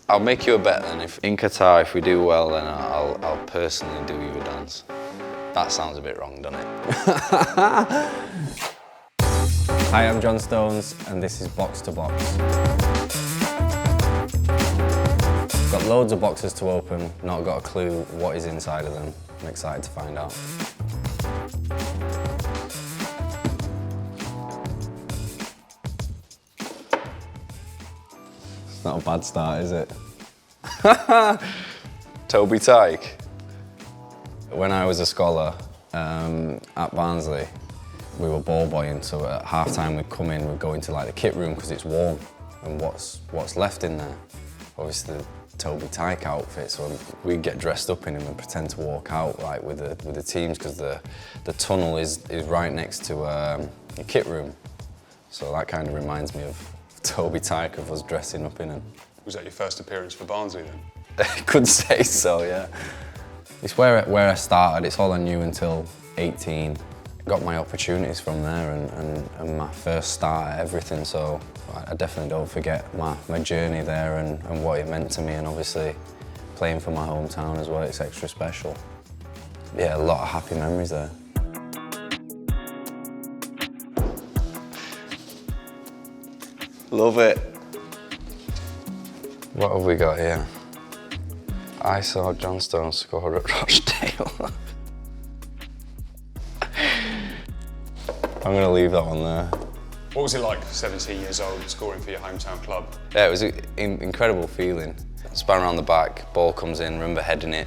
I'll make you a bet then. If in Qatar, if we do well, then I'll personally do you a dance. That sounds a bit wrong, doesn't it? Hi, I'm John Stones, and this is Box to Box. Got loads of boxes to open, not got a clue what is inside of them. I'm excited to find out. It's not a bad start, is it? Toby Tyke. When I was a scholar at Barnsley, we were ball boying, so at half-time we'd come in, we'd go into like the kit room because it's warm, and what's left in there? Obviously the Toby Tyke outfit, so we'd get dressed up in him and pretend to walk out like with the teams because the tunnel is right next to the kit room. So that kind of reminds me of Toby Tyke, of us dressing up in him. Was that your first appearance for Barnsley then? I could say so, yeah. It's where I started. It's all I knew until 18. Got my opportunities from there and my first start at everything, so I definitely don't forget my journey there and what it meant to me, and obviously playing for my hometown as well, it's extra special. Yeah, a lot of happy memories there. Love it. What have we got here? I saw John Stones score at Rochdale. I'm going to leave that one there. What was it like, 17 years old, scoring for your hometown club? Yeah, it was an incredible feeling. Span around the back, ball comes in, remember heading it,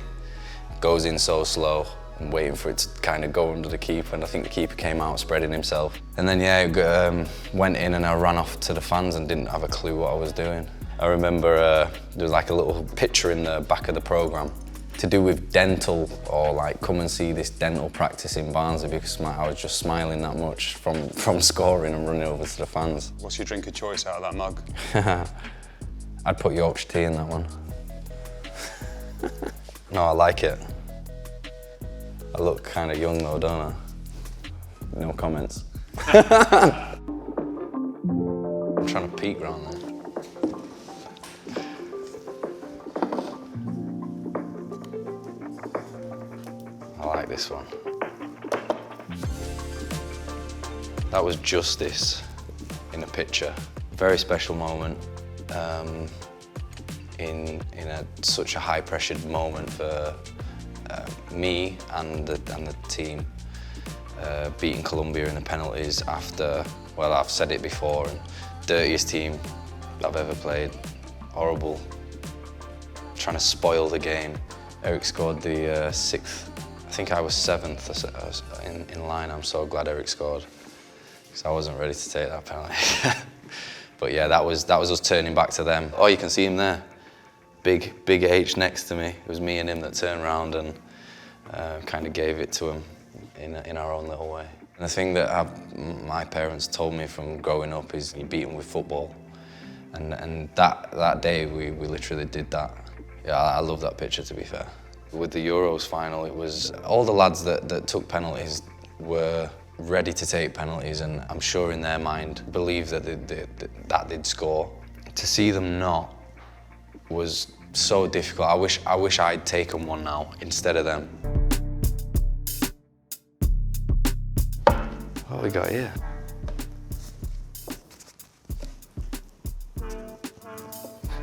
goes in so slow and waiting for it to kind of go under the keeper, and I think the keeper came out spreading himself. And then yeah, went in and I ran off to the fans and didn't have a clue what I was doing. I remember there was like a little picture in the back of the programme to do with dental, or like come and see this dental practice in Barnsley, because I was just smiling that much from scoring and running over to the fans. What's your drink of choice out of that mug? I'd put Yorkshire tea in that one. No, I like it. I look kind of young though, don't I? No comments. I'm trying to peek round there. I like this one. That was justice in a picture. Very special moment in such a high-pressured moment for me and the team. Beating Colombia in the penalties after, well, I've said it before, and dirtiest team I've ever played. Horrible. Trying to spoil the game. Eric scored the sixth. I think I was seventh in line. I'm so glad Eric scored, because I wasn't ready to take that penalty. But yeah, that was us turning back to them. Oh, you can see him there. Big H next to me. It was me and him that turned around and kind of gave it to him in our own little way. And the thing that my parents told me from growing up is you beat them with football. And that day we literally did that. Yeah, I love that picture, to be fair. With the Euros final, it was all the lads that took penalties were ready to take penalties, and I'm sure in their mind believed that they'd score. To see them not was so difficult. I wish I'd taken one now instead of them. What we got here?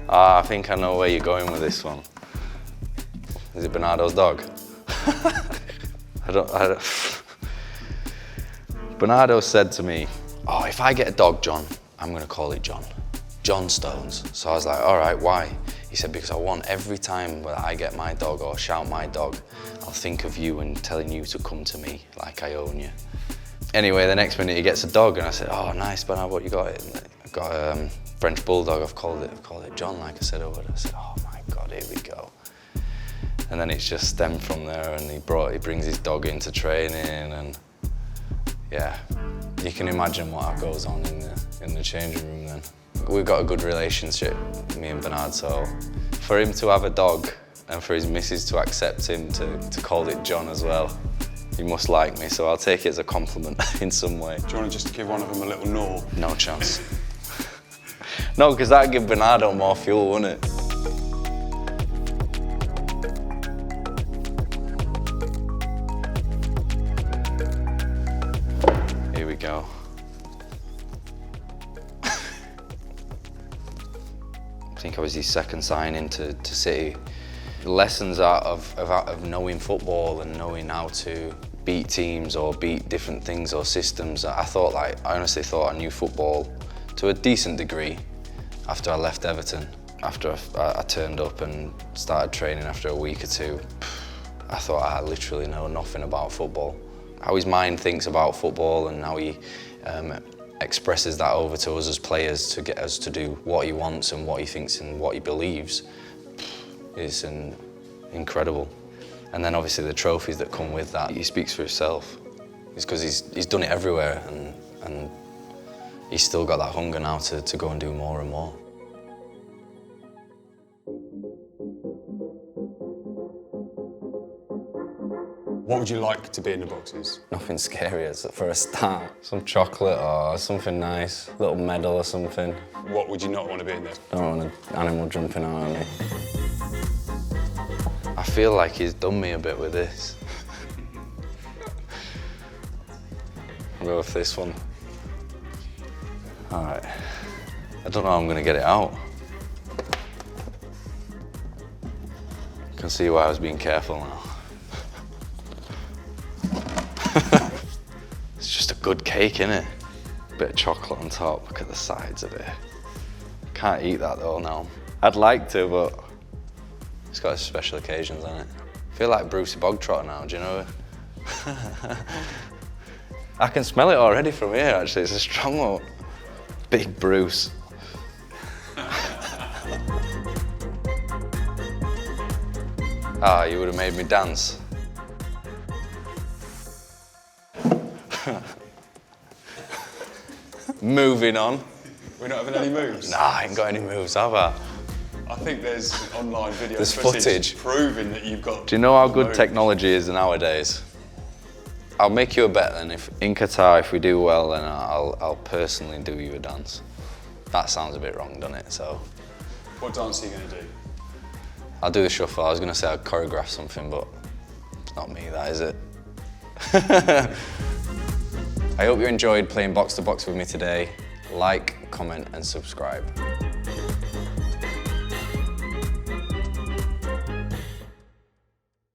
I think I know where you're going with this one. Is it Bernardo's dog? I don't. Bernardo said to me, "Oh, if I get a dog, John, I'm going to call it John. John Stones." So I was like, "All right, why?" He said, "Because I want every time that I get my dog or shout my dog, I'll think of you and telling you to come to me like I own you." Anyway, the next minute he gets a dog, and I said, "Oh, nice, Bernardo, what you got?" I got a French bulldog. I've called it John, like I said over there. I said, "Oh my God, here we go." And then it's just stemmed from there, and he brings his dog into training, and yeah, you can imagine what goes on in the changing room then. We've got a good relationship, me and Bernard, so for him to have a dog and for his missus to accept him to call it John as well, he must like me, so I'll take it as a compliment in some way. Do you want to just give one of them a little gnaw? No chance. No, because that'd give Bernardo more fuel, wouldn't it? go. I think I was his second signing to City. Lessons out of knowing football and knowing how to beat teams or beat different things or systems. I honestly thought I knew football to a decent degree after I left Everton. After I turned up and started training after a week or two, I thought I literally know nothing about football. How his mind thinks about football and how he expresses that over to us as players to get us to do what he wants and what he thinks and what he believes is incredible. And then obviously the trophies that come with that, he speaks for himself. It's because he's done it everywhere and he's still got that hunger now to go and do more and more. What would you like to be in the boxes? Nothing scary for a start. Some chocolate or something nice, a little medal or something. What would you not want to be in there? Don't want an animal jumping out at me. I feel like he's done me a bit with this. I'll go with this one. All right. I don't know how I'm going to get it out. You can see why I was being careful now. It's just a good cake, innit? Bit of chocolate on top. Look at the sides of it. Can't eat that though now. I'd like to, but it's got its special occasions on it. I feel like Brucey Bogtrotter now, do you know? I can smell it already from here, actually. It's a strong one. Big Bruce. Ah, you would have made me dance. Moving on. We're not having any moves? Nah, I ain't got any moves, have I? I think there's online video There's footage proving that you've got. Do you know how good moves. technology is nowadays? I'll make you a bet then. If in Qatar, if we do well, then I'll personally do you a dance. That sounds a bit wrong, doesn't it? So What dance are you going to do? I'll do the shuffle. I was going to say I'd choreograph something, but it's not me, that is it. I hope you enjoyed playing box to box with me today. Like, comment and subscribe.